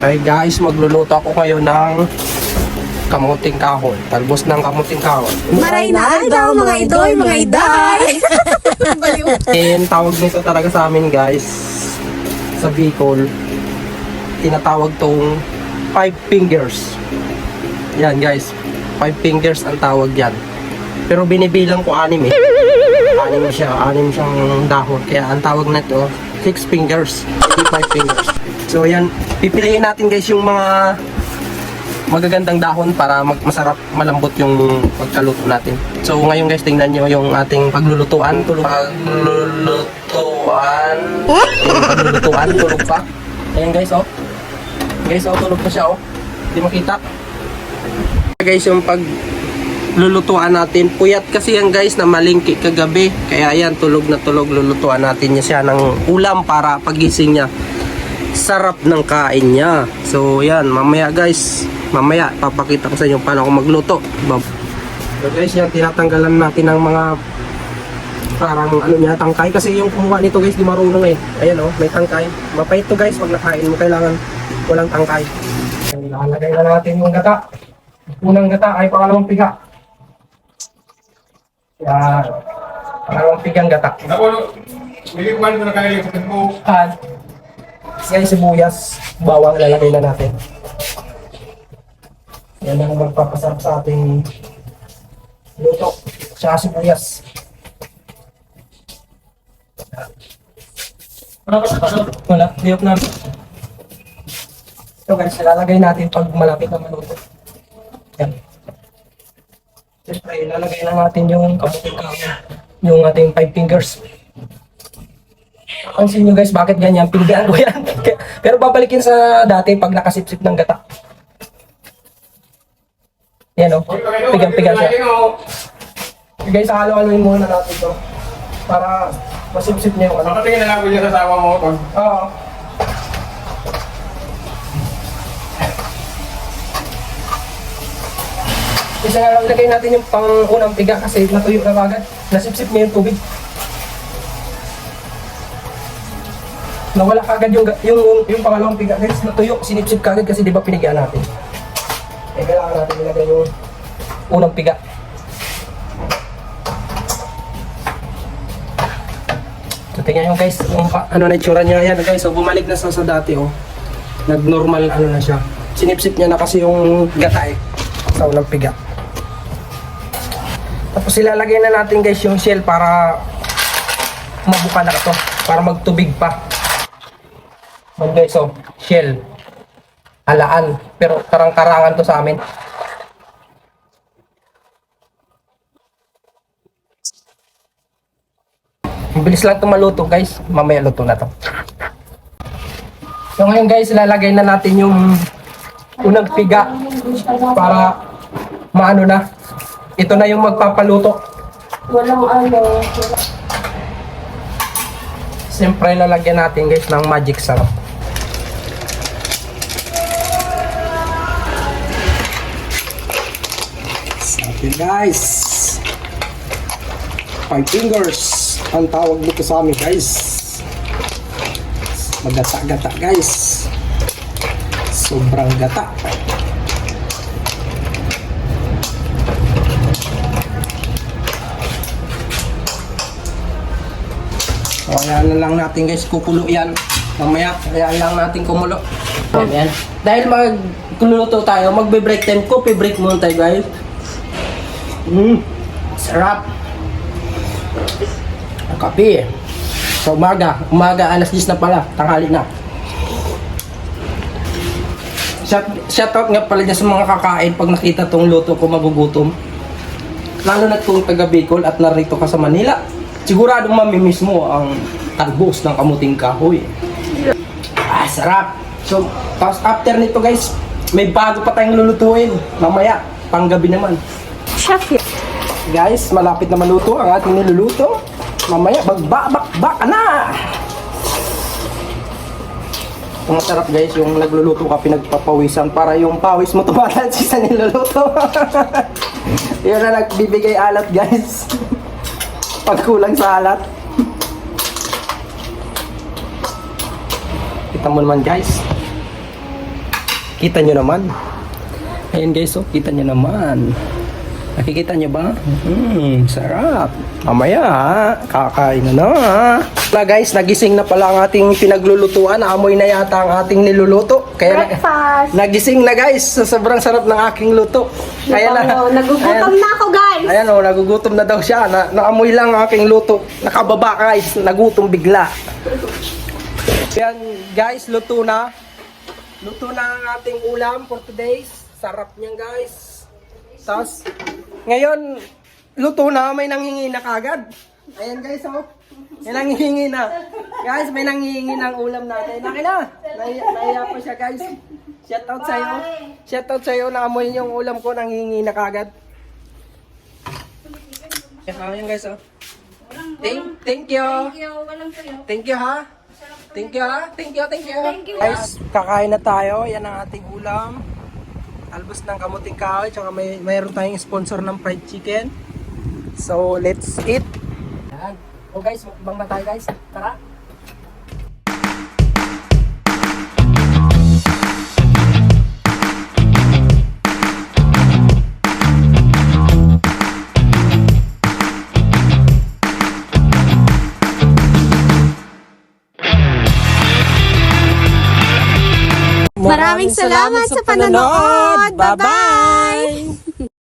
Hey guys, magluluto ako ngayon ng kamuting kahoy. Talbos ng kamuting kahoy. Maray na daw mga idol, mga iday. And tawag nito talaga sa amin guys, sa Bicol, tinatawag tong 5 fingers. Yan guys, 5 fingers ang tawag yan. Pero binibilang ko 6 eh. 6 siyang dahon. Kaya ang tawag nito 6 fingers, hindi 5 fingers. So yan, pipiliin natin guys yung mga magagandang dahon para masarap, malambot yung pagkaluto natin. So ngayon guys, tingnan nyo yung ating paglulutuan. Tulog pa. Ayan guys, oh. Guys, oh, tulog pa siya, oh. Hindi makita. Guys, yung paglulutuan natin, puyat kasi yan guys na malingki kagabi. Kaya yan, tulog na tulog, lulutuan natin niya siya ng ulam para pagising niya. Sarap ng kain niya. So yan, mamaya guys, mamaya papakita ko sa inyo paano ako magluto. So guys, yan, tinatanggalan natin ng mga parang ano niya, tangkay. Kasi yung kumuha nito guys, di marunong eh. Ayan oh, may tangkay. Mapait to guys, pag nakain mo kailangan walang tangkay. Ilalagay na natin yung gata. Unang gata ay pangalawang piga. Yan, pangalawang pigang gata. Ako, nilikman ko na kayo yung mo. At guys, sibuyas, bawang lalagay na natin. Yan ang magpapasarap sa ating luto. Tsaka sibuyas. Wala, diop na. Ito guys, ilalagay natin pag malapit na maluto. Yan. Siyempre, ilalagay na natin yung kamuting kahoy, yung ating 5 fingers. Pansin nyo guys, bakit ganyan? Pinggan ko yan. Pero babalikin sa dati pag nakasipsip ng gata. Yan o, pigang-pigang siya. Guys, halo-haloin muna natin ito para masipsip niya yung ano. Nakatingin na lang ko dyan sa asawa mo. Oo. Isa nga lang ilagay natin yung pang-unang piga kasi natuyo na agad. Nasipsip niya yung tubig. Nawala kagad yung pangalawang piga guys, natuyo, sinipsip kagad kasi di ba pinigyan natin. Eh kailangan natin ilagay yung unang piga. So tingnan nyo guys, ano na itsura niya yan guys, so bumalik na sa dati oh. Nag-normal ano na siya. Sinipsip niya na kasi yung gata eh, sa unang piga. Tapos ilalagay na natin guys yung shell para mabuka na ito, para magtubig pa. Guys, so, shell. Alaan. Pero karang-karangan to sa amin. Bilis lang ito maluto guys. Mamaya luto na to. So ngayon guys, ilalagay na natin yung unang piga para maano na. Ito na yung magpapaluto. Walang ano. Siyempre lalagyan natin guys ng magic sarap. Okay guys, 5 fingers ang tawag dito sa amin guys. Magata-gata guys, sobrang gata. So ayan na lang natin guys, kukulo yan. Mamaya, ayan lang natin kumulo. Ayan. Dahil magluluto tayo, magbe-break time, coffee break muna tayo guys. Sarap. Kape. Sa umaga, alas 10 na pala, tanghali na. Shoutout nga pala dyan sa mga kakain pag nakita tong luto ko, magugutom. Lalo na kung taga Bicol at narito ka sa Manila, siguradong mamimiss mo ang talbos ng kamuting kahoy. Sarap. So, tapos after nito guys, may bago pa tayong lulutuin. Mamaya, panggabi naman. Chef. Guys, malapit na maluto ang ating niluluto. Mamaya, magbabak-bak na! Ang masarap guys, yung nagluluto ka, pinagpapawisan para yung pawis mo tumatalsi sa niluluto. Yun na nagbibigay alat guys. Pag kulang sa alat. Kita mo naman guys. Kita nyo naman. Ayan guys, oh, kita nyo naman. Nakikita nyo ba? Sarap. Mamaya ha, kakain na Wala guys, nagising na pala ang ating pinaglulutuan. Amoy na yata ang ating niluluto. Kaya Breakfast. nagising na guys. Sa sobrang sarap ng aking luto. Kaya Nagugutom na ako, guys. Ayan oh, nagugutom na daw siya. Naamoy lang ang aking luto. Nakababa guys, nagutom bigla. Ayan guys, luto na. Luto na ang ating ulam for today. Sarap niyan guys. Tapos, ngayon, luto na, may nanghingi na kagad. Ayan guys, oh. May nanghihingi na. Guys, may nanghihingi ng ulam natin. Akin na. Naiya pa siya guys. Shoutout sa'yo. Shoutout sa'yo, naamoy yung ulam ko, nanghihingi na kagad. Ayan guys, oh. Thank you. Thank you ha. Thank you ha. Thank you. Guys, kakain na tayo. Yan ang ating ulam. Albos ng kamuting kahoy, tsaka mayroon tayong sponsor ng fried chicken. So, let's eat. Yan. O guys, mukbang na tayo guys. Tara. Maraming salamat sa panonood. Bye-bye!